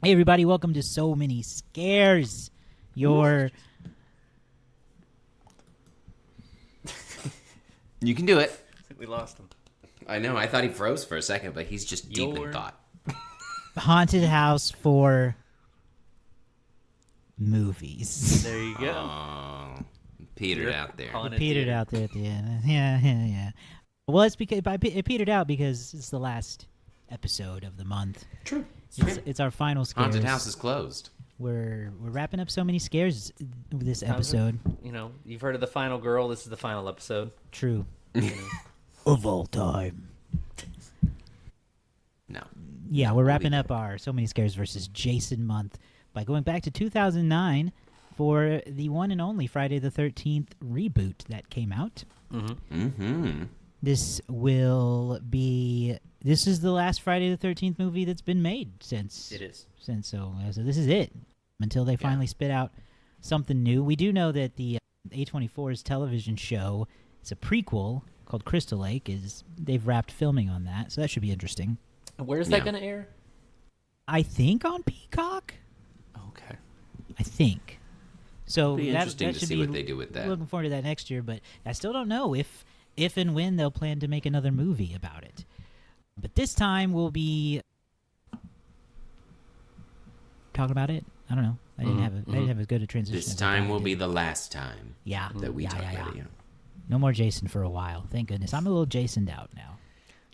Hey everybody, welcome to So Many Scares. Your You can do it. I think we lost him. I know. I thought he froze for a second, but he's just deep in thought. haunted house for movies. There you go. Oh, petered out there. It petered out there at the end. Yeah. Well, it's because it petered out because it's the last episode of the month. True. It's our final scares. Haunted house is closed. We're wrapping up So Many Scares this episode. You've heard of The Final Girl. This is the final episode. True. Of all time. No. Yeah, we're wrapping up our So Many Scares versus Jason month by going back to 2009 for the one and only Friday the 13th reboot that came out. Mm-hmm. This is the last Friday the 13th movie that's been made since. It is. So this is it until they finally spit out something new. We do know that the A24's television show, it's a prequel called Crystal Lake, they've wrapped filming on that, so that should be interesting. Where's that going to air? I think on Peacock. Okay. I think. So It'll be that interesting to should see be what they do with that. Looking forward to that next year, but I still don't know if and when they'll plan to make another movie about it. But this time we'll be talking about it. I don't know. I didn't have as good a transition. This as time I will did. be the last time that we talk about it. No more Jason for a while. Thank goodness. I'm a little Jasoned out now.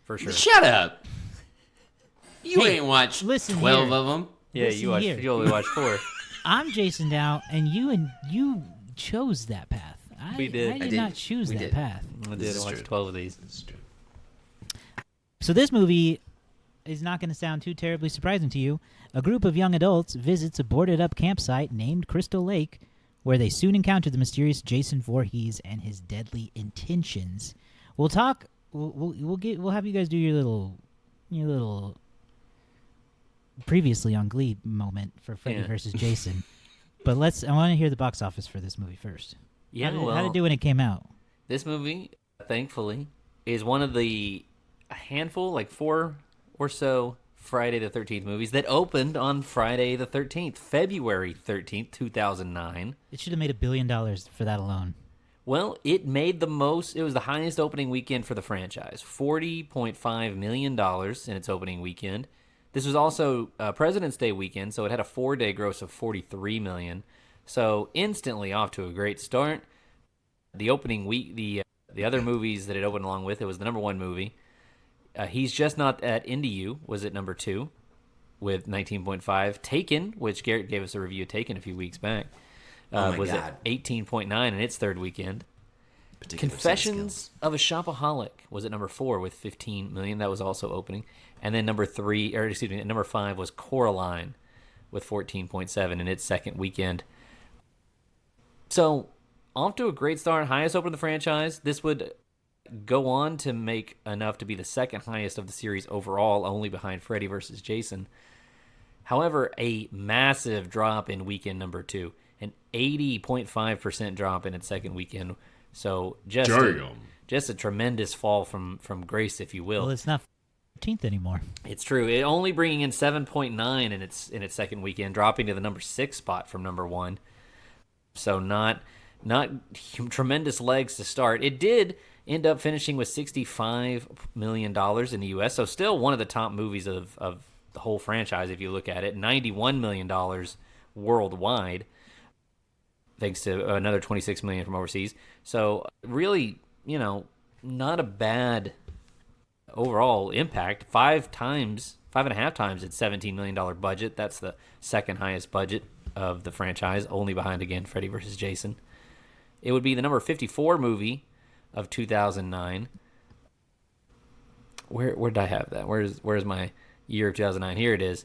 For sure. Shut up. You ain't watched listen 12 here. of them. Yeah, Listen here. you only watched 4. I'm Jasoned out, and you chose that path. We did. I did not choose that path. I This did is watch true. 12 of these. This is true. So this movie is not going to sound too terribly surprising to you. A group of young adults visits a boarded-up campsite named Crystal Lake, where they soon encounter the mysterious Jason Voorhees and his deadly intentions. We'll talk. We'll have you guys do your little previously on Glee moment for Freddy versus Jason. But I want to hear the box office for this movie first. Yeah, how did it do when it came out? This movie, thankfully, is one of a handful, like 4 or so Friday the 13th movies that opened on Friday the 13th, February 13th, 2009. It should have made $1 billion for that alone. Well, it made the most. It was the highest opening weekend for the franchise, $40.5 million in its opening weekend. This was also President's Day weekend, so it had a 4-day gross of $43 million. So instantly off to a great start. The opening week, the other movies that it opened along with, it was the number 1 movie. He's Just Not That Into You was at number 2 with 19.5. Taken, which Garrett gave us a review of Taken a few weeks back, was at 18.9 in its third weekend. Confessions of a Shopaholic was at number 4 with 15 million. That was also opening. And then number 5 was Coraline with 14.7 in its second weekend. So, off to a great start. Highest opener of the franchise. This would go on to make enough to be the second highest of the series overall, only behind Freddy vs. Jason. However, a massive drop in weekend number 2. An 80.5% drop in its second weekend. So, just a tremendous fall from grace, if you will. Well, it's not 13th anymore. It's true. It only bringing in 7.9 in its second weekend, dropping to the number 6 spot from number 1. So not tremendous legs to start. It did end up finishing with $65 million in the U.S., so still one of the top movies of the whole franchise if you look at it. $91 million worldwide, thanks to another $26 million from overseas. So really, not a bad overall impact. 5.5 times its $17 million budget. That's the second highest budget of the franchise, only behind, again, Freddy vs. Jason. It would be the number 54 movie of 2009. Where did I have that? Where's my year of 2009? Here it is.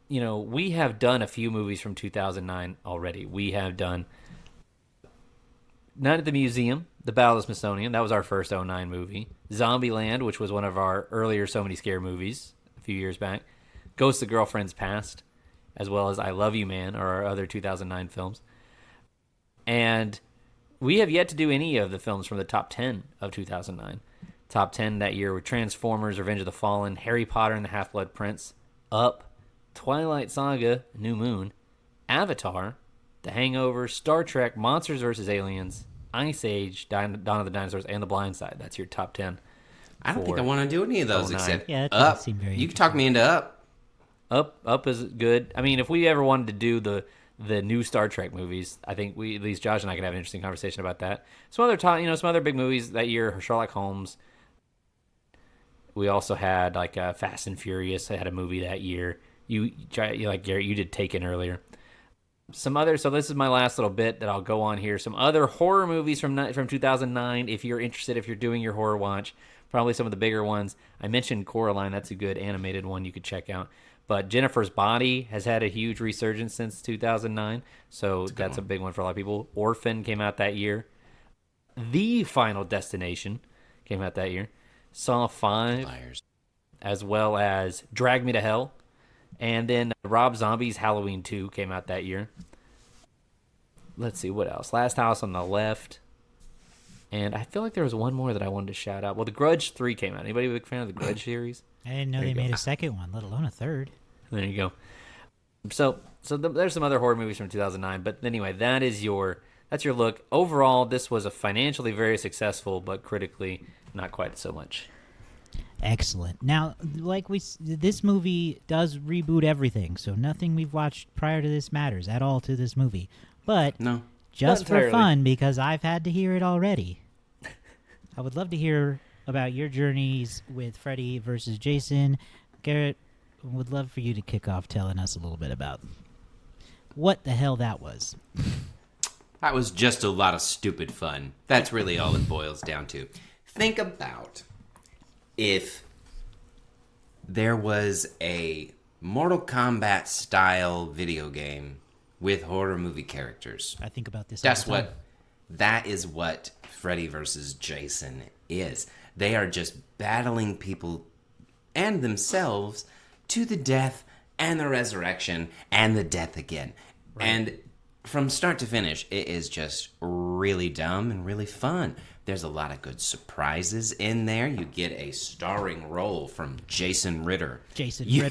We have done a few movies from 2009 already. We have done Night at the Museum, The Battle of the Smithsonian. That was our first 2009 movie. Zombieland, which was one of our earlier So Many Scare movies a few years back. Ghost of Girlfriend's Past, as well as I Love You Man, are our other 2009 films. And we have yet to do any of the films from the top 10 of 2009. Top 10 that year were Transformers, Revenge of the Fallen, Harry Potter and the Half-Blood Prince, Up, Twilight Saga, New Moon, Avatar, The Hangover, Star Trek, Monsters vs. Aliens, Ice Age, Dawn of the Dinosaurs, and The Blind Side. That's your top 10. I don't think I want to do any of those 09. except Yeah, that doesn't Up. seem very You can talk me into Up. Up is good. I mean, if we ever wanted to do the new Star Trek movies, I think at least Josh and I could have an interesting conversation about that. Some other big movies that year, Sherlock Holmes. We also had like Fast and Furious. I had a movie that year. You like Garrett, you did Taken earlier. Some other. So this is my last little bit that I'll go on here. Some other horror movies from 2009. If you're interested, if you're doing your horror watch, probably some of the bigger ones. I mentioned Coraline. That's a good animated one you could check out. But Jennifer's Body has had a huge resurgence since 2009, so that's a big one for a lot of people. Orphan came out that year. The Final Destination came out that year. Saw 5, Liars. as well as Drag Me to Hell. And then Rob Zombie's Halloween 2 came out that year. Let's see, what else? Last House on the Left. And I feel like there was one more that I wanted to shout out. Well, The Grudge 3 came out. Anybody a big fan of The Grudge series? I didn't know they made a second one, let alone a third. There you go. So there's some other horror movies from 2009, but anyway, that's your look. Overall, this was a financially very successful, but critically not quite so much. Excellent. Now, this movie does reboot everything, so nothing we've watched prior to this matters at all to this movie. But No. just Not for entirely. fun, because I've had to hear it already, I would love to hear about your journeys with Freddy versus Jason. Garrett, would love for you to kick off telling us a little bit about what the hell that was. That was just a lot of stupid fun. That's really all it boils down to. Think about if there was a Mortal Kombat style video game with horror movie characters. I think about this all the time. That is what Freddy versus Jason is. They are just battling people and themselves to the death and the resurrection and the death again. Right. And from start to finish, it is just really dumb and really fun. There's a lot of good surprises in there. You get a starring role from Jason Ritter. Jason Young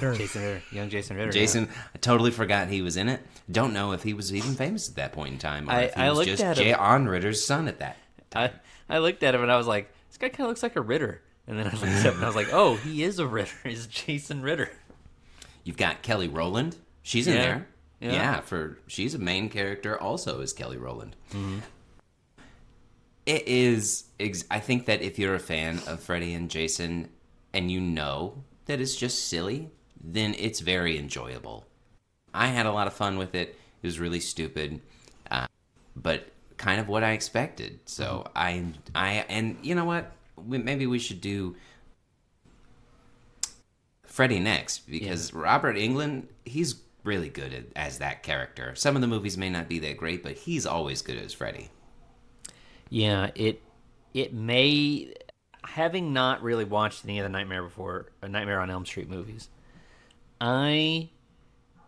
Jason Ritter. Jason, I totally forgot he was in it. Don't know if he was even famous at that point in time, or if he I was looked just at him. J.on. Ritter's son at that time. I looked at him and I was like, this guy kind of looks like a Ritter. And then I looked up and I was like, oh, he is a Ritter. He's Jason Ritter. You've got Kelly Rowland. She's in there. Yeah. She's a main character also as Kelly Rowland. Mm-hmm. It is, I think that if you're a fan of Freddy and Jason and you know that it's just silly, then it's very enjoyable. I had a lot of fun with it. It was really stupid, but kind of what I expected. So and you know what? Maybe we should do Freddy next, because Robert Englund, he's really good as that character. Some of the movies may not be that great, but he's always good as Freddy. Yeah, it may, having not really watched any of the Nightmare on Elm Street movies, I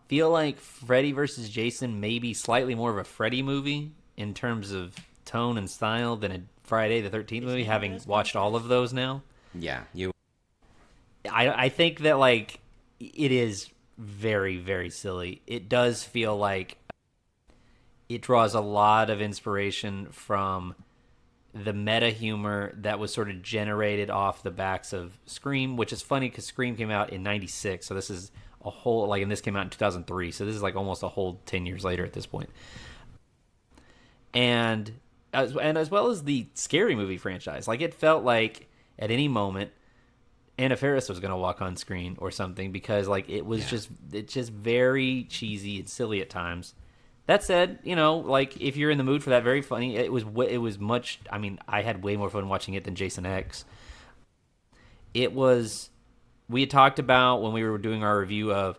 feel like Freddy versus Jason may be slightly more of a Freddy movie in terms of tone and style than a Friday the 13th movie, having watched all of those now. Yeah, I think that, like, it is very, very silly. It does feel like it draws a lot of inspiration from the meta humor that was sort of generated off the backs of Scream, which is funny because Scream came out in 96, so this is a whole, like, and this came out in 2003, so this is like almost a whole 10 years later at this point. And as well as the Scary Movie franchise, like, it felt like at any moment Anna Faris was going to walk on screen or something, because, like, it's just very cheesy and silly at times. That said, you know, like, if you're in the mood for that very funny, it was much, I mean, I had way more fun watching it than Jason X. We had talked about when we were doing our review of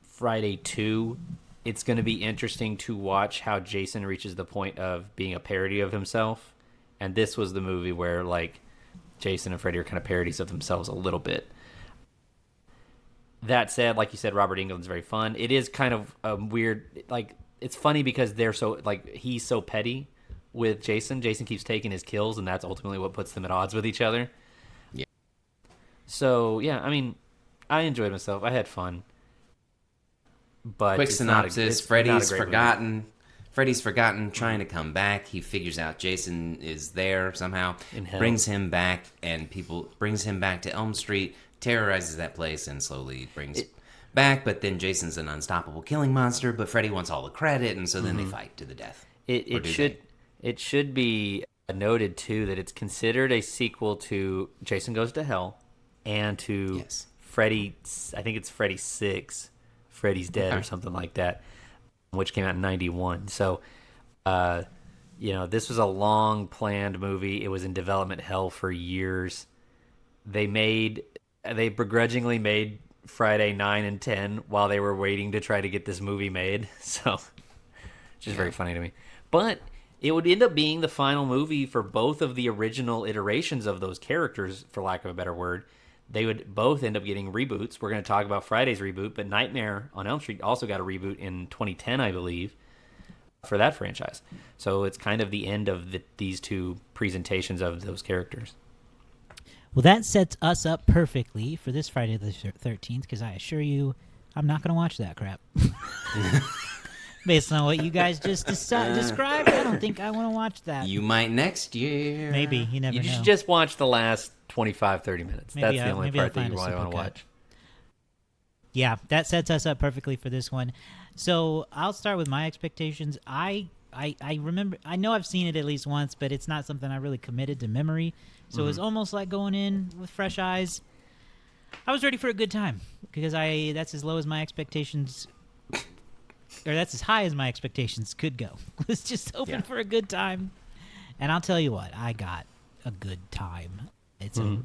Friday 2, it's going to be interesting to watch how Jason reaches the point of being a parody of himself. And this was the movie where, like, Jason and Freddy are kind of parodies of themselves a little bit. That said, like you said, Robert Englund's very fun. It is kind of a weird, like, it's funny because they're so, like, he's so petty with Jason. Jason keeps taking his kills, and that's ultimately what puts them at odds with each other. Yeah. So, yeah, I mean, I enjoyed myself. I had fun. but Quick it's not synopsis: it's Freddy's not a great movie. forgotten. Freddy's forgotten, trying to come back. He figures out Jason is there somehow, In hell. brings him back, and brings him back to Elm Street, terrorizes that place, and slowly brings back. But then Jason's an unstoppable killing monster, but Freddy wants all the credit, and so then they fight to the death. It should be noted too that it's considered a sequel to Jason Goes to Hell and to Freddy. I think it's Freddy 6, Freddy's Dead or something like that, which came out in 91. So, this was a long planned movie. It was in development hell for years. They begrudgingly made Friday 9 and 10 while they were waiting to try to get this movie made. So, which is very funny to me. But it would end up being the final movie for both of the original iterations of those characters, for lack of a better word. They would both end up getting reboots. We're going to talk about Friday's reboot, but Nightmare on Elm Street also got a reboot in 2010, I believe, for that franchise. So it's kind of the end of these two presentations of those characters. Well, that sets us up perfectly for this Friday the 13th, because I assure you, I'm not going to watch that crap. Based on what you guys just described, I don't think I want to watch that. You might next year. Maybe. You never know. You should just watch the last 25, 30 minutes. Maybe That's the only part that you want to watch. Yeah, that sets us up perfectly for this one. So I'll start with my expectations. I remember, I know I've seen it at least once, but it's not something I really committed to memory. So it was almost like going in with fresh eyes. I was ready for a good time because that's as low as my expectations, or that's as high as my expectations could go. Was just hoping for a good time. And I'll tell you what, I got a good time. It's a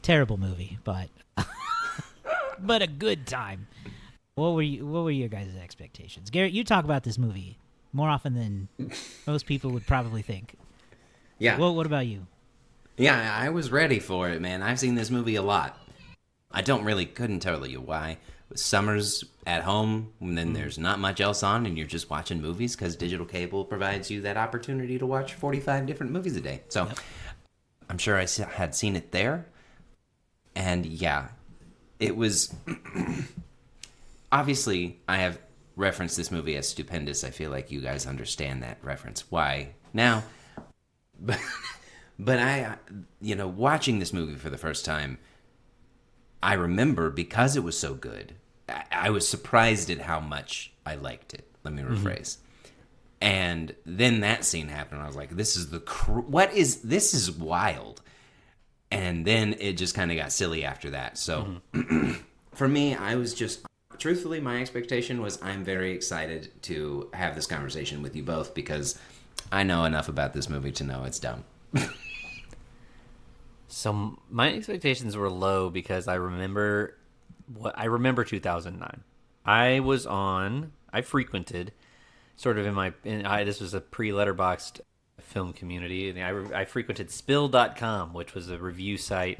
terrible movie, but but a good time. What were your guys' expectations? Garrett, you talk about this movie more often than most people would probably think. Yeah. What about you? Yeah, I was ready for it, man. I've seen this movie a lot. I couldn't tell you why. Summers at home, and then there's not much else on, and you're just watching movies because digital cable provides you that opportunity to watch 45 different movies a day. So I'm sure I had seen it there. And yeah, it was... Obviously, I have referenced this movie as stupendous. I feel like you guys understand that reference. Why? Now... But I, watching this movie for the first time, I remember because it was so good, I was surprised at how much I liked it. Let me rephrase. And then that scene happened, and I was like, this is wild. And then it just kind of got silly after that. So for me, I was just, truthfully, my expectation was I'm very excited to have this conversation with you both because I know enough about this movie to know it's dumb. So my expectations were low because I remember 2009. I frequented sort of this was a pre-Letterboxd film community, and I frequented spill.com, which was a review site.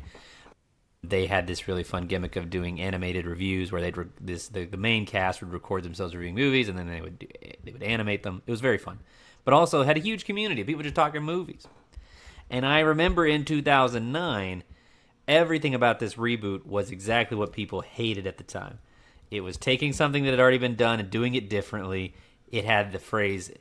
They had this really fun gimmick of doing animated reviews where the main cast would record themselves reviewing movies, and then they would animate them. It was very fun, but also had a huge community of people just talking movies. And I remember in 2009, everything about this reboot was exactly what people hated at the time. It was taking something that had already been done and doing it differently. It had the phrase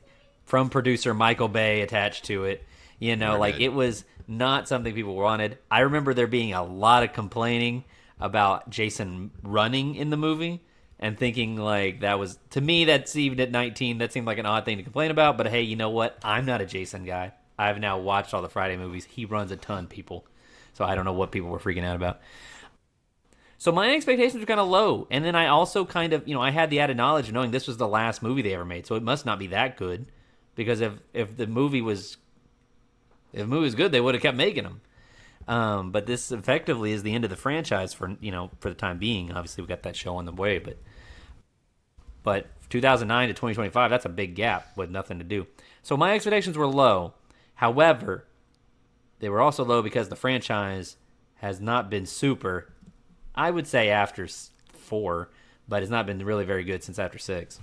from producer Michael Bay attached to it. It was not something people wanted. I remember there being a lot of complaining about Jason running in the movie and thinking like that was, to me, that's even at 19, that seemed like an odd thing to complain about. But hey, you know what? I'm not a Jason guy. I've now watched all the Friday movies. He runs a ton, people. So I don't know what people were freaking out about. So my expectations were kind of low. And then I also kind of, I had the added knowledge of knowing this was the last movie they ever made. So it must not be that good. Because if the movie was good, they would have kept making them. But this effectively is the end of the franchise for the time being. Obviously, we got that show on the way. But 2009 to 2025, that's a big gap with nothing to do. So my expectations were low. However, they were also low because the franchise has not been super, I would say after 4, but it's not been really very good since after 6.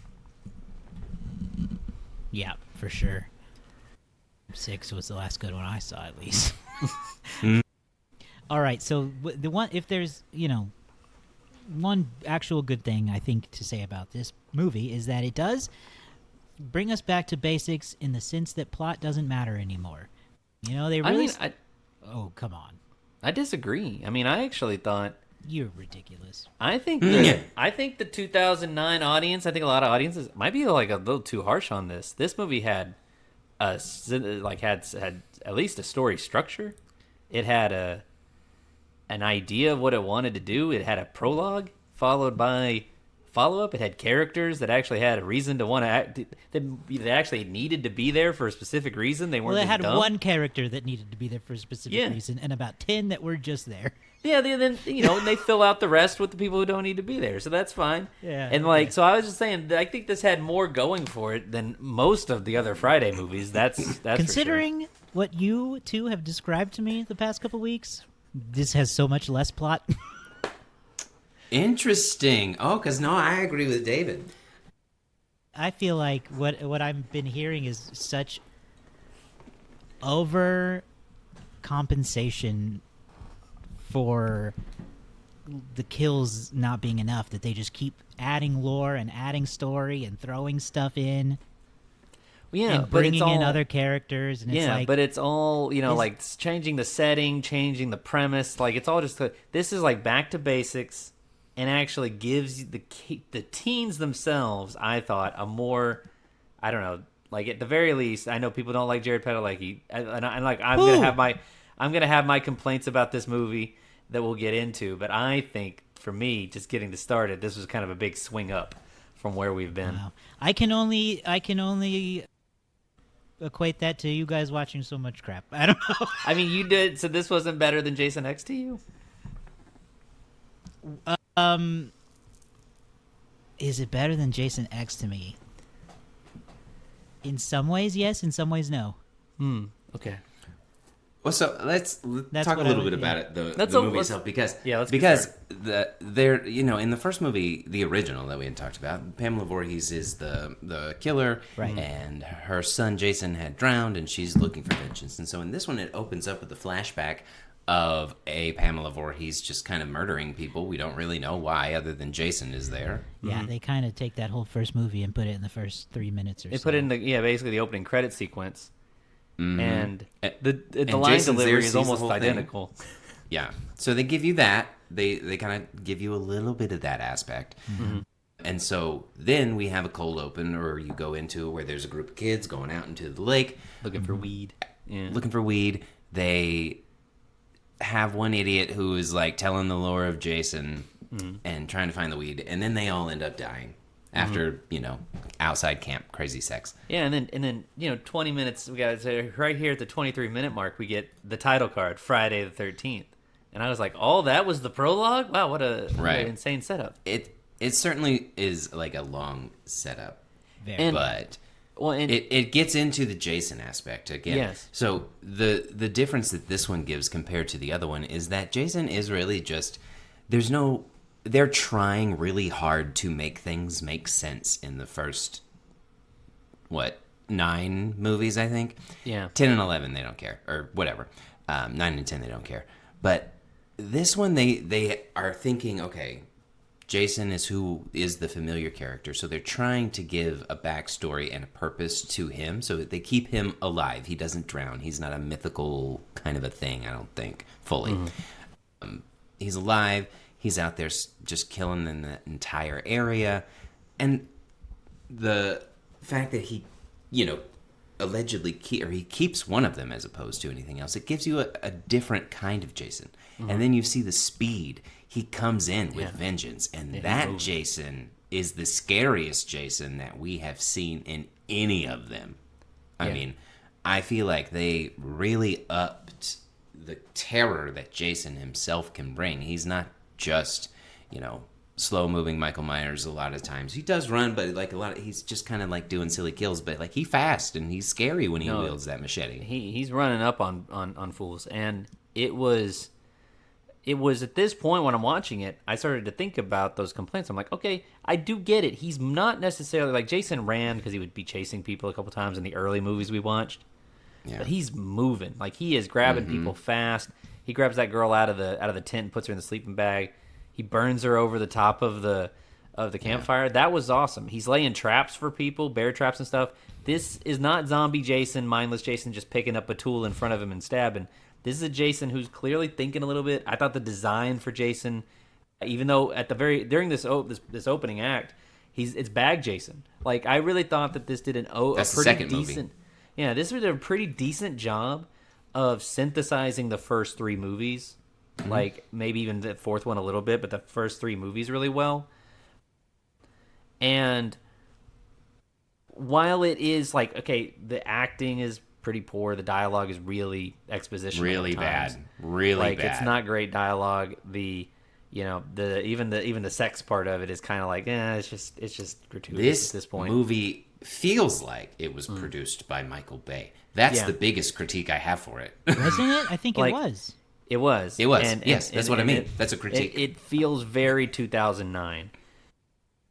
Yeah, for sure. 6 was the last good one I saw, at least. All right, so the one, if there's, one actual good thing I think to say about this movie is that it does bring us back to basics in the sense that plot doesn't matter anymore. You know, they really. Oh, come on. I disagree. I mean, I actually thought. You're ridiculous. I think I think the 2009 audience, I think a lot of audiences might be like a little too harsh on this. This movie had had at least a story structure. It had an idea of what it wanted to do. It had a prologue followed by follow-up. It had characters that actually had a reason to want to act. They actually needed to be there for a specific reason. They weren't. Well, it just had dumb. one character that needed to be there for a specific reason, and about 10 that were just there. Yeah, then they fill out the rest with the people who don't need to be there, so that's fine. Yeah. And so I was just saying, I think this had more going for it than most of the other Friday movies. That's Considering what you two have described to me the past couple weeks, this has so much less plot. Interesting. Oh, because no, I agree with David. I feel like what I've been hearing is such overcompensation for the kills not being enough, that they just keep adding lore and adding story and throwing stuff in. Yeah, and bringing in other characters, and it's like, but it's all like changing the setting, changing the premise. Like it's all just this is like back to basics, and actually gives the teens themselves, I thought, a more, I don't know, like at the very least, I know people don't like Jared Padalecki, and I'm gonna have my complaints about this movie that we'll get into, but I think for me, just getting this started, this was kind of a big swing up from where we've been. Wow. I can only equate that to you guys watching so much crap. I don't know. I mean, you did, so this wasn't better than Jason X to you? Is it better than Jason X to me? In some ways, yes. In some ways, no. Okay. Well, so let's talk a little bit about it, the movie itself, because they're in the first movie, the original that we had talked about, Pamela Voorhees is the killer, right? And her son Jason had drowned, and she's looking for vengeance. And so in this one, it opens up with a flashback of a Pamela Voorhees just kind of murdering people. We don't really know why, other than Jason is there. Yeah, they kind of take that whole first movie and put it in the first 3 minutes or so. They put it in basically the opening credit sequence. Mm-hmm. And the line Jason's delivery there, is almost the identical. Yeah. So they give you that. They kind of give you a little bit of that aspect. Mm-hmm. And so then we have a cold open, or you go into where there's a group of kids going out into the lake. Looking for weed. Yeah. Looking for weed. They have one idiot who is like telling the lore of Jason and trying to find the weed. And then they all end up dying after, outside camp, crazy sex. Yeah, and then 20 minutes, we got to say right here at the 23-minute mark, we get the title card, Friday the 13th. And I was like, oh, that was the prologue? Wow, what an insane setup. It certainly is like a long setup. Very. But it gets into the Jason aspect again. Yes. So the difference that this one gives compared to the other one is that Jason is really just, they're trying really hard to make things make sense in the first, 9 movies, I think? Yeah. 10 and 11, they don't care. Or whatever. 9 and 10, they don't care. But this one, they are thinking, okay, Jason is who is the familiar character. So they're trying to give a backstory and a purpose to him so that they keep him alive. He doesn't drown. He's not a mythical kind of a thing, I don't think, fully. He's alive. He's out there just killing in the entire area. And the fact that he, allegedly he keeps one of them as opposed to anything else, it gives you a different kind of Jason. And then you see the speed. He comes in with vengeance. And that Jason is the scariest Jason that we have seen in any of them. I mean, I feel like they really upped the terror that Jason himself can bring. He's not just, slow-moving Michael Myers a lot of times. He does run, but he's just kind of like doing silly kills. But like he's fast and he's scary when he wields that machete. He's running up on fools, and it was at this point when I'm watching it, I started to think about those complaints. I'm like, okay, I do get it. He's not necessarily like Jason ran because he would be chasing people a couple times in the early movies we watched. Yeah. But he's moving, like he is grabbing people fast. He grabs that girl out of the tent and puts her in the sleeping bag. he burns her over the top of the campfire. That was awesome. He's laying traps for people, bear traps and stuff. This is not zombie Jason, mindless Jason just picking up a tool in front of him and stabbing. This is a Jason who's clearly thinking a little bit. I thought the design for Jason, even though during this opening act, it's bag Jason. Like, I really thought that this did a pretty decent movie. Yeah, this did a pretty decent job of synthesizing the first three movies. Mm-hmm. Like, maybe even the fourth one a little bit, but the first three movies really well. And while it is like, okay, the acting is pretty poor, the dialogue is really expositional, really bad, like, it's not great dialogue. Even the sex part of it is kind of like, it's just gratuitous at this point. This movie feels like it was produced by Michael Bay. That's the biggest critique I have for it. Wasn't it? I think it was. It was. Yes, that's what I mean. That's a critique. It feels very 2009.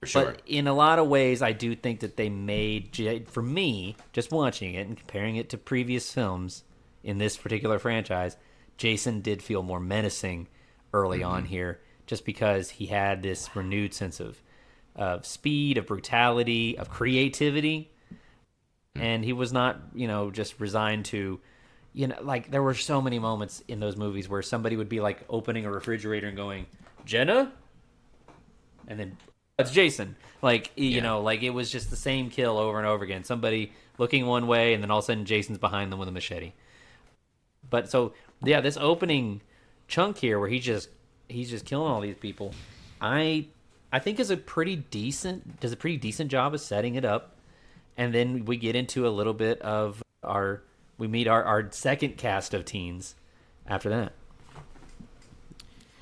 For sure. But in a lot of ways, I do think that they made, for me, just watching it and comparing it to previous films in this particular franchise, Jason did feel more menacing early on here, just because he had this renewed sense of speed, of brutality, of creativity, and he was not, just resigned to, like, there were so many moments in those movies where somebody would be like opening a refrigerator and going, "Jenna?" And then, "That's Jason." Like, like, it was just the same kill over and over again. Somebody looking one way, and then all of a sudden Jason's behind them with a machete. But so, yeah, this opening chunk here where he's just killing all these people, I think does a pretty decent job of setting it up. And then we get into a little bit of we meet our second cast of teens after that.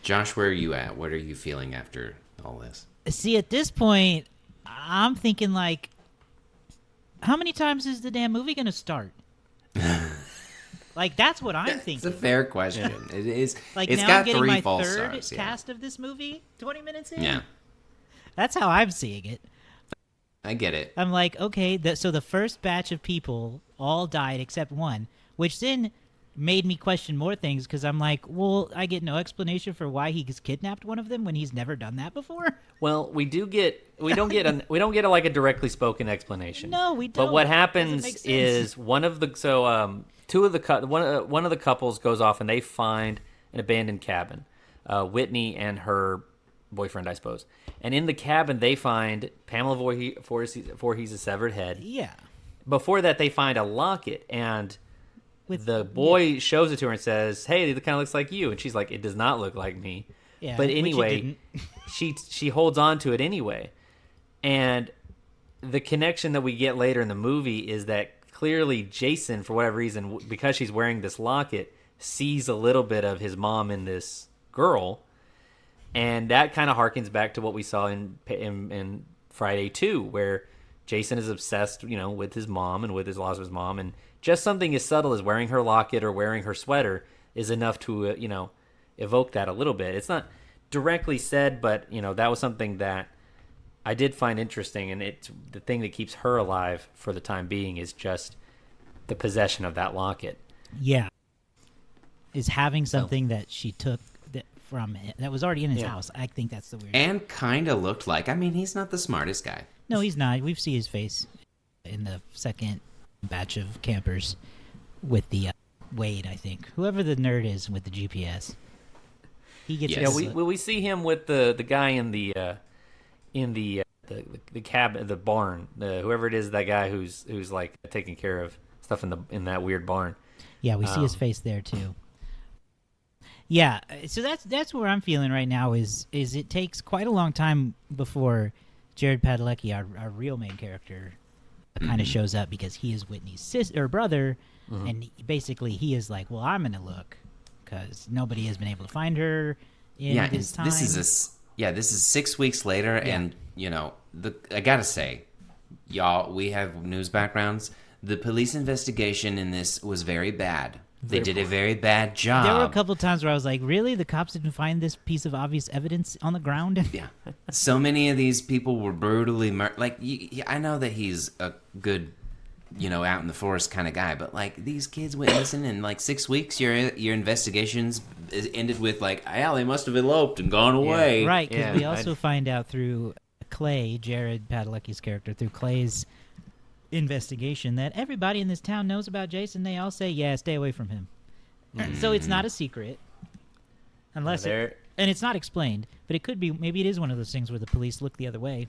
Josh, where are you at? What are you feeling after all this? See, at this point, I'm thinking, like, how many times is the damn movie going to start? Like, that's what I'm thinking. It's a fair question. Yeah. It is. Like, it's now got I'm getting 3 my false third stars, cast of this movie 20 minutes in. Yeah. That's how I'm seeing it. I get it. I'm like, okay, so the first batch of people all died except one, which then made me question more things, because I'm like, well, I get no explanation for why he's kidnapped one of them when he's never done that before. Well, we don't get a directly spoken explanation. No, we don't. But what happens is one of the couples goes off and they find an abandoned cabin, Whitney and her boyfriend, I suppose. And in the cabin, they find Pamela Voorhees' severed head. Yeah. Before that, they find a locket, and the boy shows it to her and says, "Hey, it kind of looks like you." And she's like, "It does not look like me." Yeah, but anyway, she holds on to it anyway. And the connection that we get later in the movie is that clearly Jason, for whatever reason, because she's wearing this locket, sees a little bit of his mom in this girl. And that kind of harkens back to what we saw in Friday 2, where Jason is obsessed, with his mom and with his loss of his mom. And just something as subtle as wearing her locket or wearing her sweater is enough to, evoke that a little bit. It's not directly said, but, that was something that I did find interesting. And it's the thing that keeps her alive for the time being is just the possession of that locket. Yeah. Is having something that she took from him that was already in his house. I think that's the weird. And kind of looked like, he's not the smartest guy. No, he's not. We've seen his face in the second batch of campers with the Wade, I think. Whoever the nerd is with the GPS. He gets. Yeah, we see him with the guy in the cabin, the barn. Whoever it is, that guy who's like taking care of stuff in that weird barn. Yeah, we see his face there too. Yeah, so that's where I'm feeling right now is it takes quite a long time before Jared Padalecki, our real main character, kind of shows up, because he is Whitney's brother, and basically he is like, well, I'm going to look, because nobody has been able to find her in this time. This is 6 weeks later, and I gotta say, y'all, we have news backgrounds. The police investigation in this was very bad. They did a very bad job. There were a couple times where I was like, really? The cops didn't find this piece of obvious evidence on the ground? Yeah. So many of these people were brutally murdered. Like, I know that he's a good, out in the forest kind of guy, but, like, these kids went missing in, like, 6 weeks. Your investigation's it ended with like, yeah, they must have eloped and gone away. Right, because Yeah, we also find out through Clay, Jared Padalecki's character, through Clay's investigation that everybody in this town knows about Jason. They all say, yeah, stay away from him. So it's not a secret. Unless and it's not explained, but it could be, maybe it is one of those things where the police look the other way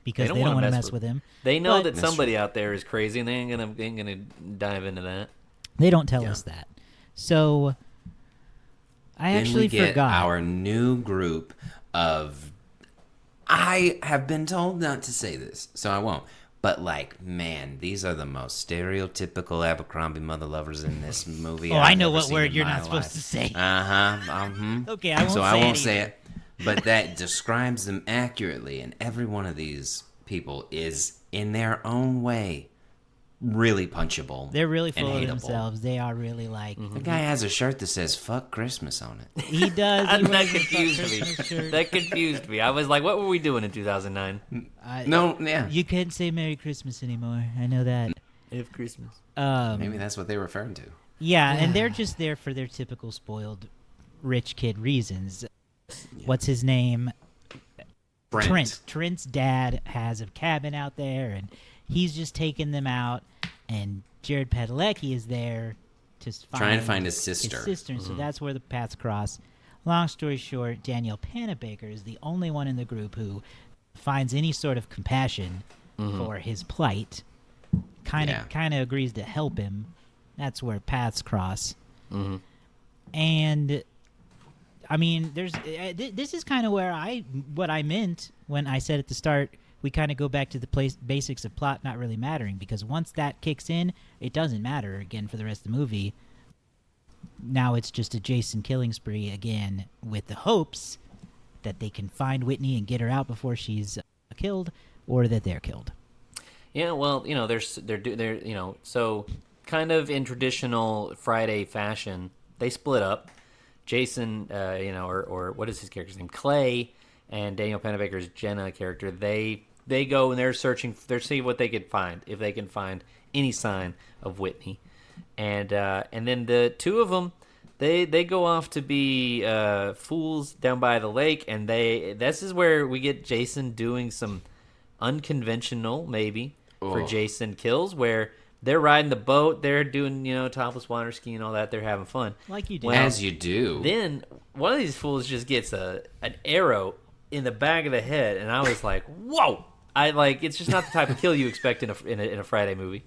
because they don't want to mess with him. They know that somebody out there is crazy, and they ain't gonna dive into that. They don't tell us that. So I actually forgot our new group of. I have been told not to say this, so I won't. But, like, man, these are the most stereotypical Abercrombie mother lovers in this movie. I know what word you're not supposed to say. Okay, I won't say it. But that describes them accurately, and every one of these people is, in their own way, really punchable. They're really full of hateable. themselves. They are really like... The guy has a shirt that says, fuck Christmas on it. He does. That confused me. That confused me. I was like, what were we doing in 2009? You can't say Merry Christmas anymore. I know that. If Christmas. Maybe that's what they were referring to. Yeah, and they're just there for their typical spoiled rich kid reasons. Yeah. What's his name? Trent. Trent's dad has a cabin out there, and he's just taking them out. And Jared Padalecki is there trying to find his sister. So that's where the paths cross. Long story short, Danielle Panabaker is the only one in the group who finds any sort of compassion for his plight. Kind of agrees to help him. That's where paths cross. And I mean, this is kind of where what I meant when I said at the start, we kind of go back to the basics of plot not really mattering, because once that kicks in, it doesn't matter again for the rest of the movie. Now it's just a Jason killing spree again, with the hopes that they can find Whitney and get her out before she's killed, or that they're killed. Yeah, well, they're so kind of in traditional Friday fashion, they split up. Jason, or what is his character's name? Clay, and Danielle Panabaker's Jenna character, they go and they're seeing what they can find, if they can find any sign of Whitney, and then the two of them, they go off to be fools down by the lake, and this is where we get Jason doing some unconventional, maybe for Jason kills, where they're riding the boat, they're doing topless water skiing and all that, they're having fun like you do, as you do. Then one of these fools just gets an arrow in the back of the head, and I was like, whoa. It's just not the type of kill you expect in a Friday movie.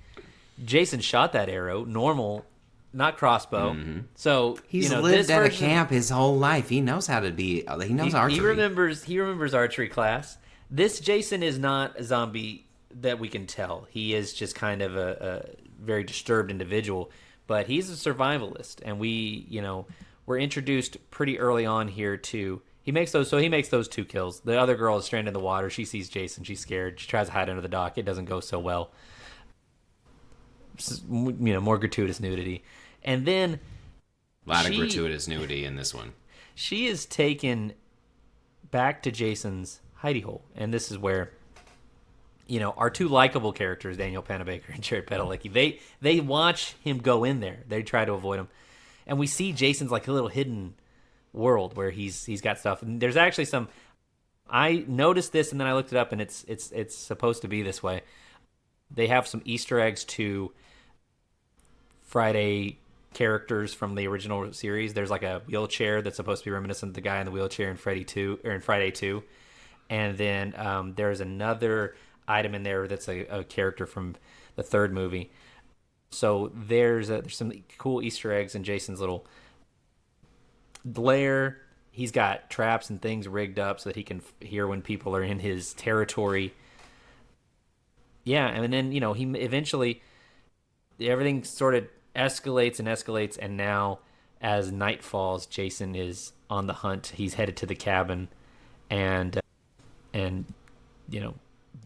Jason shot that arrow, normal, not crossbow. So he's lived at a camp his whole life. He knows how to be. He knows archery. He remembers archery class. This Jason is not a zombie that we can tell. He is just kind of a very disturbed individual, but he's a survivalist, and we're introduced pretty early on here to. He makes those two kills. The other girl is stranded in the water. She sees Jason. She's scared. She tries to hide under the dock. It doesn't go so well. More gratuitous nudity. And then a lot of gratuitous nudity in this one. She is taken back to Jason's hidey hole. And this is where, our two likable characters, Danielle Panabaker and Jared Padalecki, they watch him go in there. They try to avoid him. And we see Jason's like a little hidden world where he's got stuff, and there's actually some. I noticed this, and then I looked it up, and it's supposed to be this way. They have some Easter eggs to Friday characters from the original series. There's like a wheelchair that's supposed to be reminiscent of the guy in the wheelchair in Friday 2, and then there's another item in there that's a character from the third movie. So there's some cool Easter eggs in Jason's little lair. He's got traps and things rigged up so that he can hear when people are in his territory. Yeah, and then he eventually everything sort of escalates, and now as night falls, Jason is on the hunt. He's headed to the cabin, and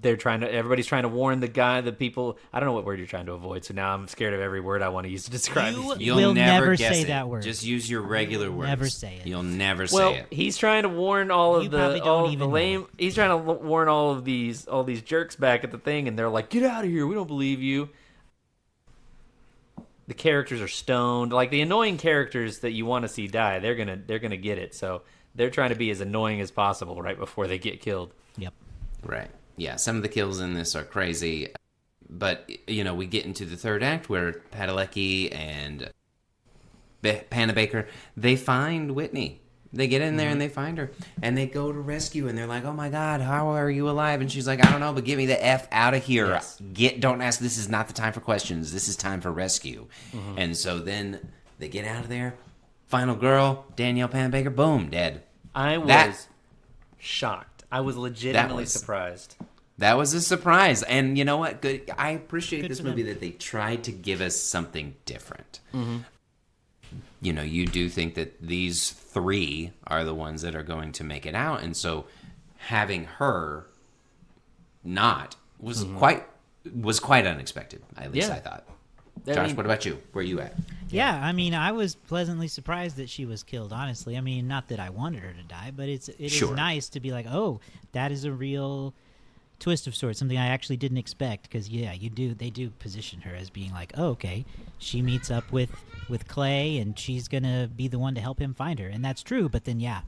everybody's trying to warn the people. I don't know what word you're trying to avoid, so now I'm scared of every word I want to use to describe it. You'll never say that word. Just use your regular words. Never say it. You'll never say Well, it. he's trying to warn all of the lame. He's trying to warn all these jerks back at the thing, and they're like, "Get out of here! We don't believe you." the characters are stoned. Like the annoying characters that you want to see die, they're gonna get it. So they're trying to be as annoying as possible right before they get killed. Yep. Right. Yeah, some of the kills in this are crazy. But, we get into the third act where Padalecki and Panabaker, they find Whitney. They get in there and they find her. And they go to rescue, and they're like, oh, my God, how are you alive? And she's like, I don't know, but get me the F out of here. Yes. Don't ask. This is not the time for questions. This is time for rescue. And so then they get out of there. Final girl, Danielle Panabaker, boom, dead. I was shocked. I was legitimately surprised. That was a surprise. And you know what? Good. I appreciate Good this for movie them. that they tried to give us something different. You do think that these three are the ones that are going to make it out. And so having her not was quite unexpected. At least Yeah. I thought. I Josh, mean- what about you? Where are you at? Yeah, I mean, I was pleasantly surprised that she was killed, honestly. I mean, not that I wanted her to die, but it is Sure. nice to be like, oh, that is a real twist of sorts, something I actually didn't expect, because, yeah, they do position her as being like, oh, okay, she meets up with Clay, and she's going to be the one to help him find her, and that's true, but then, yeah,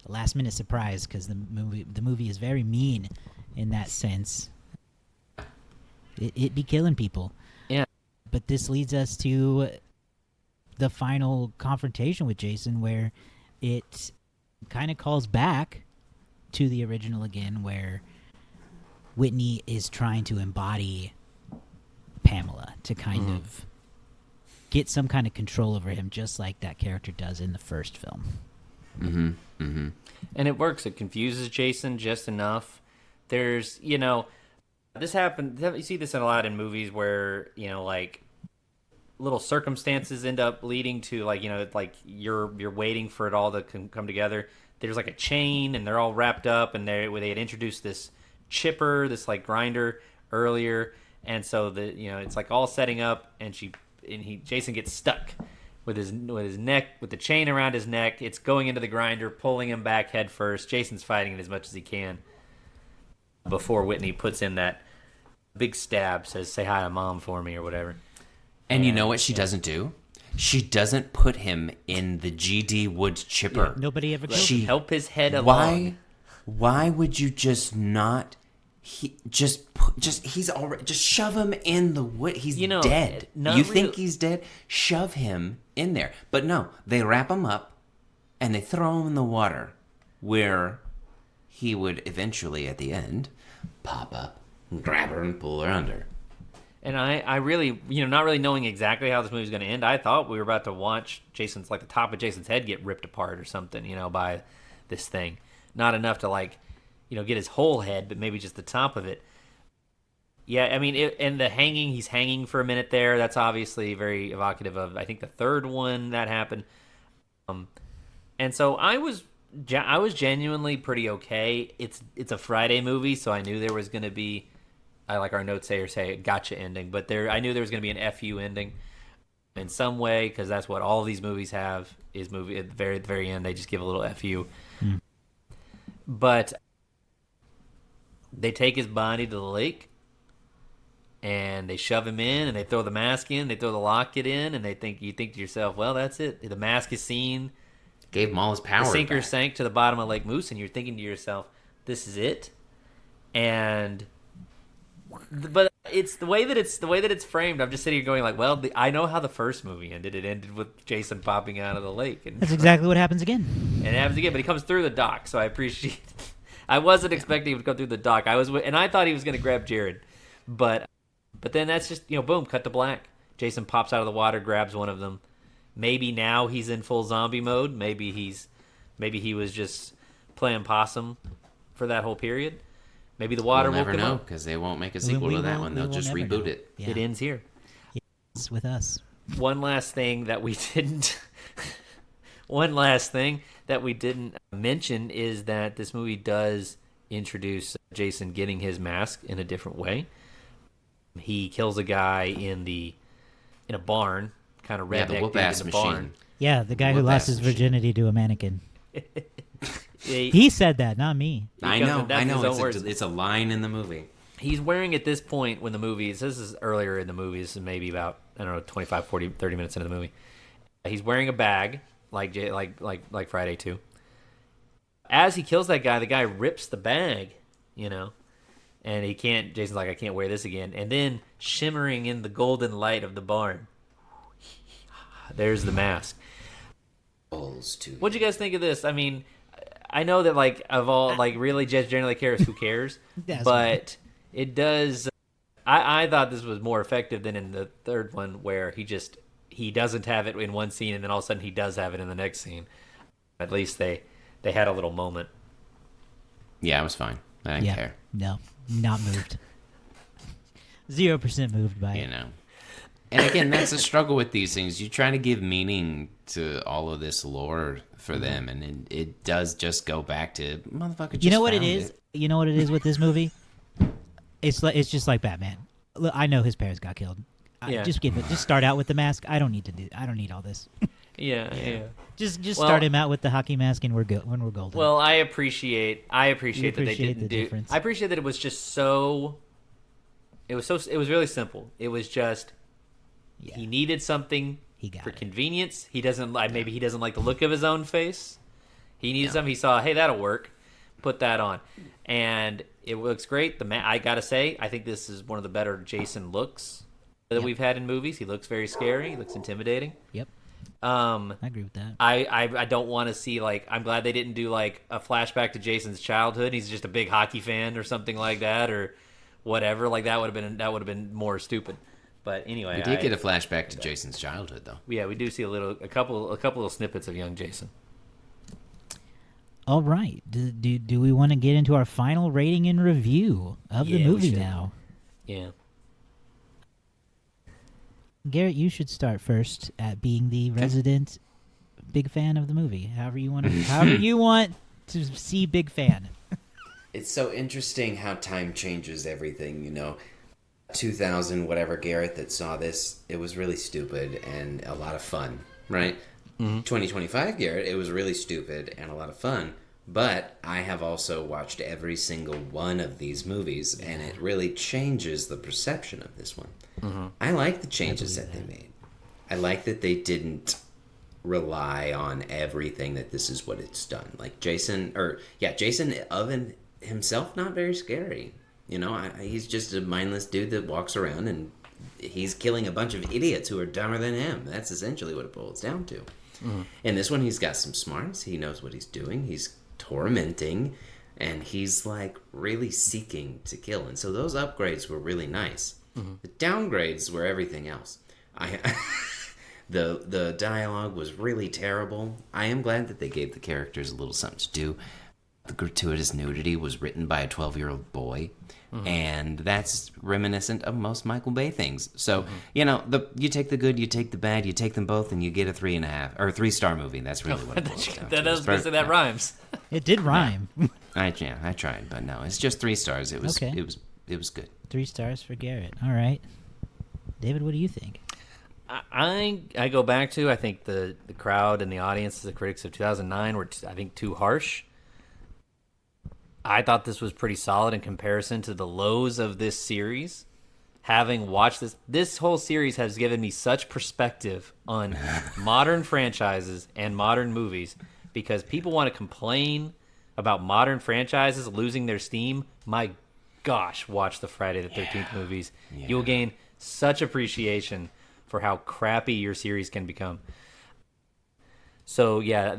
a last-minute surprise, because the movie is very mean in that sense. It be killing people. Yeah. But this leads us to the final confrontation with Jason, where it kind of calls back to the original again, where Whitney is trying to embody Pamela to kind of get some kind of control over him, just like that character does in the first film. And it works. It confuses Jason just enough. There's, this happened. You see this a lot in movies where, like little circumstances end up leading to like you're waiting for it all to come together. There's like a chain, and they're all wrapped up, and they had introduced this chipper, this like grinder earlier, and so it's like all setting up, and Jason gets stuck with his neck, with the chain around his neck. It's going into the grinder, pulling him back head first. Jason's fighting it as much as he can before Whitney puts in that big stab, says "say hi to mom for me" or whatever. And you know what she doesn't do? She doesn't put him in the GD wood chipper. Nobody ever killed him. Help his head along. Why would you just not? Just shove him in the wood. He's dead. You think he's dead? Shove him in there. But no, they wrap him up and they throw him in the water, where he would eventually, at the end, pop up, grab her, and pull her under. And I really, not really knowing exactly how this movie's going to end, I thought we were about to watch the top of Jason's head get ripped apart or something, by this thing. Not enough to get his whole head, but maybe just the top of it. Yeah, I mean, and the hanging, he's hanging for a minute there. That's obviously very evocative of, I think, the third one that happened. And so I was genuinely pretty okay. It's a Friday movie, so I knew there was going to be, I like our notes say a gotcha ending, but I knew there was going to be an FU ending in some way, because that's what all of these movies have, at the very end, they just give a little FU. But they take his body to the lake, and they shove him in, and they throw the mask in, they throw the locket in, and you think to yourself, well, that's it. The mask is seen. Gave him all his power. The sinker back. sank to the bottom of Lake Moose, and you're thinking to yourself, this is it. But it's the way that it's framed. I'm just sitting here going like, well, I know how the first movie ended. It ended with Jason popping out of the lake, and That's exactly what happens again. and it happens again. But he comes through the dock, so I appreciate it. I wasn't expecting him to come through the dock. And I thought he was going to grab Jared, but then that's just boom, cut to black. Jason pops out of the water, grabs one of them. Maybe now he's in full zombie mode. Maybe he was just playing possum for that whole period. Maybe the water We'll woke never him know, up. because they won't make a sequel to that one. They'll just reboot it. Yeah. It ends here. It's with us. One last thing that we didn't mention is that this movie does introduce Jason getting his mask in a different way. He kills a guy in a barn, kind of redneck the dude whoop-ass in the machine. barn. Yeah, the guy who Whoop-ass lost his machine. virginity to a mannequin. He- He said that, not me. I comes know. with- that's his own words. It's a line in the movie. He's wearing at this point when the movies. This is earlier in the movies, maybe about I don't know, 25, 40, 30 minutes into the movie. He's wearing a bag, like Friday 2. As he kills that guy, the guy rips the bag, and he can't. Jason's like, I can't wear this again. And then, shimmering in the golden light of the barn, there's the mask. What'd you guys think of this? I mean, I know that of all really just generally cares who cares, but it does. I thought this was more effective than in the third one, where he doesn't have it in one scene and then all of a sudden he does have it in the next scene. At least they had a little moment. Yeah, it was fine. I didn't care. No, not moved. 0% moved by it. And again, that's a struggle with these things. You try to give meaning to all of this lore for them, and it does just go back to motherfucker. Just you know what it is? You know what it is with this movie? It's just like Batman. Look, I know his parents got killed. Just start out with the mask. I don't need all this. Yeah. Just start him out with the hockey mask, and we're good when we're golden. Well, I appreciate that they didn't do. Difference. I appreciate that it was just so. It was really simple. It was just he needed something for convenience. He doesn't maybe he doesn't like the look of his own face. He needed something. He saw, hey, that'll work. Put that on, and it looks great. I gotta say, I think this is one of the better Jason looks that we've had in movies. He looks very scary. He looks intimidating. Yep. I agree with that. I don't want to see I'm glad they didn't do a flashback to Jason's childhood. He's just a big hockey fan or something like that or whatever. That would have been more stupid. But anyway, we did get a flashback to Jason's childhood though. Yeah, we do see a couple of snippets of young Jason. All right. Do we want to get into our final rating and review of the movie now? Yeah. Garrett, you should start first at being the resident big fan of the movie. However you want to see big fan. It's so interesting how time changes everything, 2000, whatever, Garrett, that saw this, it was really stupid and a lot of fun, right? 2025, Garrett, it was really stupid and a lot of fun, but I have also watched every single one of these movies, and it really changes the perception of this one. I like the changes that they made. I like that they didn't rely on everything that this is what it's done. Like Jason of himself, not very scary. He's just a mindless dude that walks around and he's killing a bunch of idiots who are dumber than him. That's essentially what it boils down to. In this one, he's got some smarts. He knows what he's doing. He's tormenting, and he's really seeking to kill. And so those upgrades were really nice. The downgrades were everything else. The dialogue was really terrible. I am glad that they gave the characters a little something to do. The gratuitous nudity was written by a 12-year-old boy, and that's reminiscent of most Michael Bay things. So, you take the good, you take the bad, you take them both, and you get a 3.5 or a 3-star movie. That's really what it boils down to. That rhymes. It did rhyme. I tried, but no, it's just 3 stars. It was okay. It was good. 3 stars for Garrett. All right, David, what do you think? I go back to, I think the crowd and the audience, the critics of 2009 were I think too harsh. I thought this was pretty solid in comparison to the lows of this series. Having watched this whole series has given me such perspective on modern franchises and modern movies, because people want to complain about modern franchises losing their steam. My gosh, watch the Friday the 13th movies. Yeah. You'll gain such appreciation for how crappy your series can become. So yeah,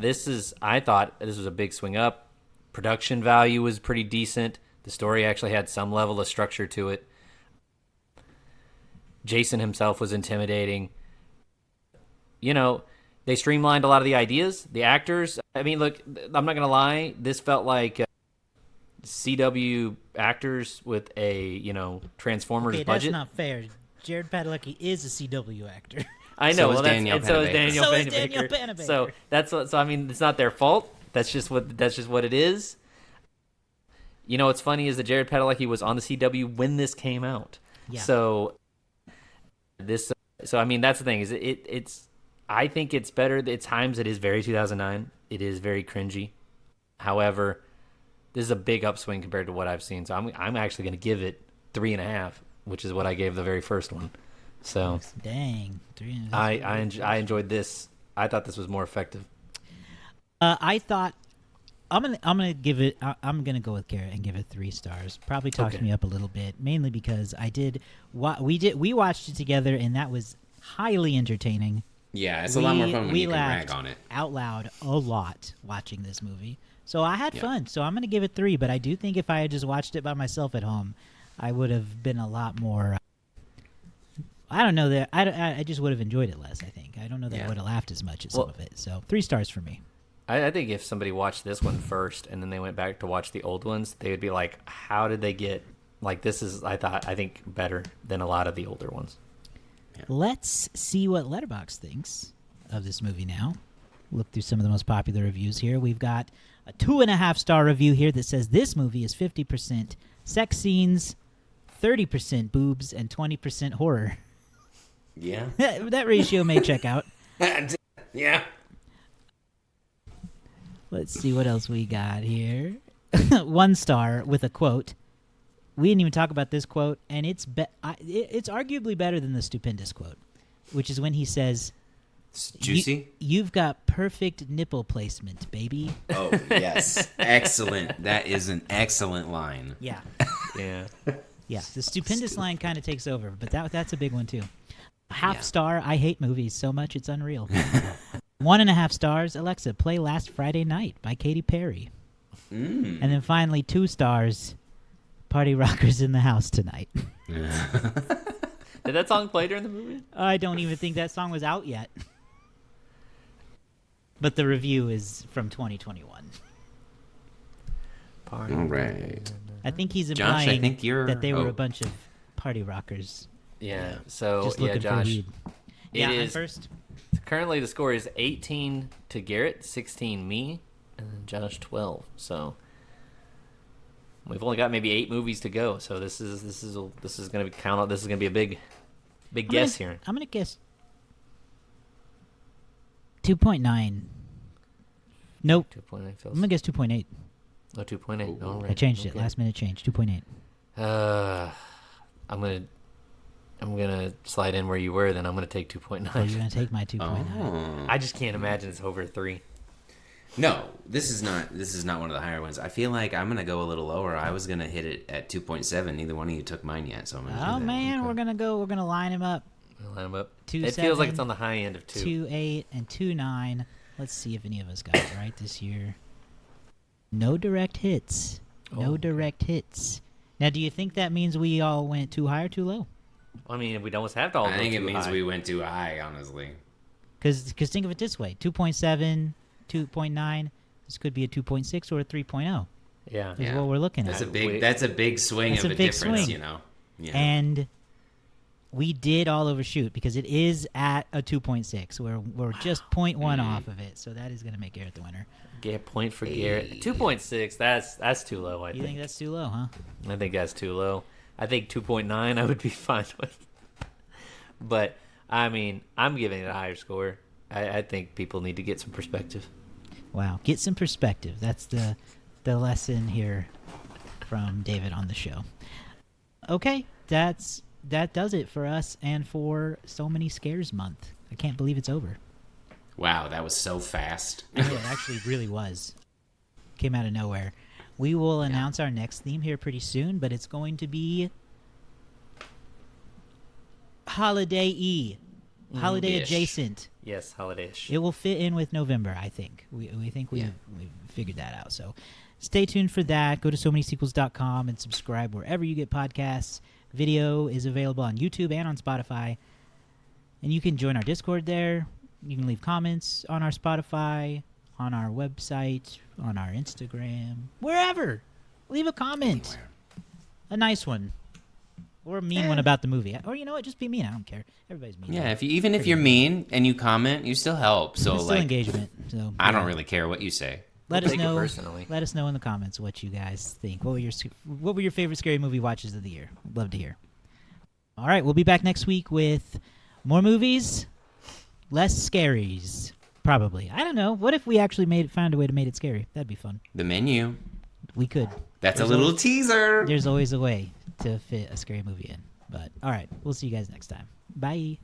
I thought this was a big swing up. Production value was pretty decent. The story actually had some level of structure to it. Jason himself was intimidating. They streamlined a lot of the ideas. The actors, I mean, look, I'm not going to lie. This felt like CW actors with a, Transformers budget. That's not fair. Jared Padalecki is a CW actor. I know. So is Danielle Panabaker. So I mean, it's not their fault. That's just what it is. What's funny is that Jared Padalecki was on the CW when this came out. Yeah. So I mean, that's the thing, is it's I think it's better. At times it is very 2009. It is very cringy. However, this is a big upswing compared to what I've seen. So I'm actually going to give it 3.5, which is what I gave the very first one. So Dang. I enjoyed this. I thought this was more effective. I thought I'm gonna give it. I'm gonna go with Garrett and give it 3 stars. Probably talks Okay. me up a little bit, mainly because we watched it together, and that was highly entertaining. Yeah, it's a lot more fun when we you can laughed rag on it. out loud a lot watching this movie. So I had Yeah. fun. So I'm gonna give it 3. But I do think if I had just watched it by myself at home, I would have been a lot more. I don't know that I just would have enjoyed it less. I think I don't know that I Yeah. would have laughed as much at some of it. So 3 stars for me. I think if somebody watched this one first and then they went back to watch the old ones, they would be like, "How did they get like this?" Is I think better than a lot of the older ones. Let's see what Letterboxd thinks of this movie now. Look through some of the most popular reviews here. We've got a 2.5-star review here that says this movie is 50% sex scenes, 30% boobs, and 20% horror. Yeah. That ratio may check out. Yeah. Let's see what else we got here. 1 star with a quote. We didn't even talk about this quote, and it's arguably better than the stupendous quote, which is when he says, It's juicy. You've got perfect nipple placement, baby." Oh, yes. Excellent. That is an excellent line. Yeah. Yeah. Yeah. The stupendous line kind of takes over, but that's a big one, too. Half Yeah. star, I hate movies so much it's unreal. 1.5 stars, Alexa, play Last Friday Night by Katy Perry. And then finally, 2 stars, Party Rockers in the House Tonight. Did that song play during the movie? I don't even think that song was out yet. But the review is from 2021. Party. All right. I think he's Josh, implying I think you're- that they were oh. a bunch of party rockers Yeah. So just yeah, looking for Josh. weed. It Yeah, I'm is first. currently the score is 18 to Garrett, 16 me, and then Josh 12. So we've only got maybe 8 movies to go. So this is going to be count. This is going to be a big guess here. I'm gonna guess 2.9. Nope. 2.8 I'm feels. gonna guess 2.8. Oh, 2.8. All right. I changed it. Okay. Last minute change. 2.8. I'm gonna slide in where you were. Then I'm gonna take 2.9. So you're gonna take my 2.9. Oh. I just can't imagine it's over 3. No, this is not one of the higher ones. I feel like I'm gonna go a little lower. I was gonna hit it at 2.7. Neither one of you took mine yet, so I'm gonna do Oh that. man, we're gonna line them up. I'll line them up. 2.7, It feels like it's on the high end of 2. 2.8 and 2.9. Let's see if any of us got it right this year. No direct hits. No Oh. direct hits. Now, do you think that means we all went too high or too low? I mean, we almost have to all I go think it too means high. we went too high, honestly. Because think of it this way: 2.7, 2.9. This could be a 2.6 or a 3.0. Yeah. Is Yeah. what we're looking That's at. a big swing That's of a a big difference, swing. you know. Yeah. And we did all overshoot because it is at a 2.6. We're just 0.1 off of it, so that is going to make Garrett the winner. Get point for Garrett. 2.6. That's too low. I You think that's too low, huh? I think that's too low. I think 2.9 I would be fine with. But I mean, I'm giving it a higher score. I think people need to get some perspective. Wow, get some perspective. That's the lesson here from David on the show. Okay, that does it for us and for So Many Scares Month. I can't believe it's over. Wow, that was so fast. I know, it actually really was. Came out of nowhere. We will announce our next theme here pretty soon, but it's going to be holiday-y. Holiday Ish. adjacent. Yes, holiday-ish. It will fit in with November, I think. We think we've figured that out. So stay tuned for that. Go to somanysequels.com and subscribe wherever you get podcasts. Video is available on YouTube and on Spotify. And you can join our Discord there. You can leave comments on our Spotify, on our website, on our Instagram, wherever. Leave a comment. Anywhere. A nice one. Or a mean one about the movie. Or you know what? Just be mean. I don't care. Everybody's mean. Yeah, even if you're mean and you comment, you still help. So It's still like, engagement. So I don't yeah. really care what you say. Let We'll us take it know. personally. Let us know in the comments what you guys think. What were your favorite scary movie watches of the year? I'd love to hear. All right, we'll be back next week with more movies, less scaries. Probably. I don't know. What if we actually found a way to make it scary? That'd be fun. The menu. We could. That's There's a little always- teaser. There's always a way to fit a scary movie in. But all right, we'll see you guys next time. Bye.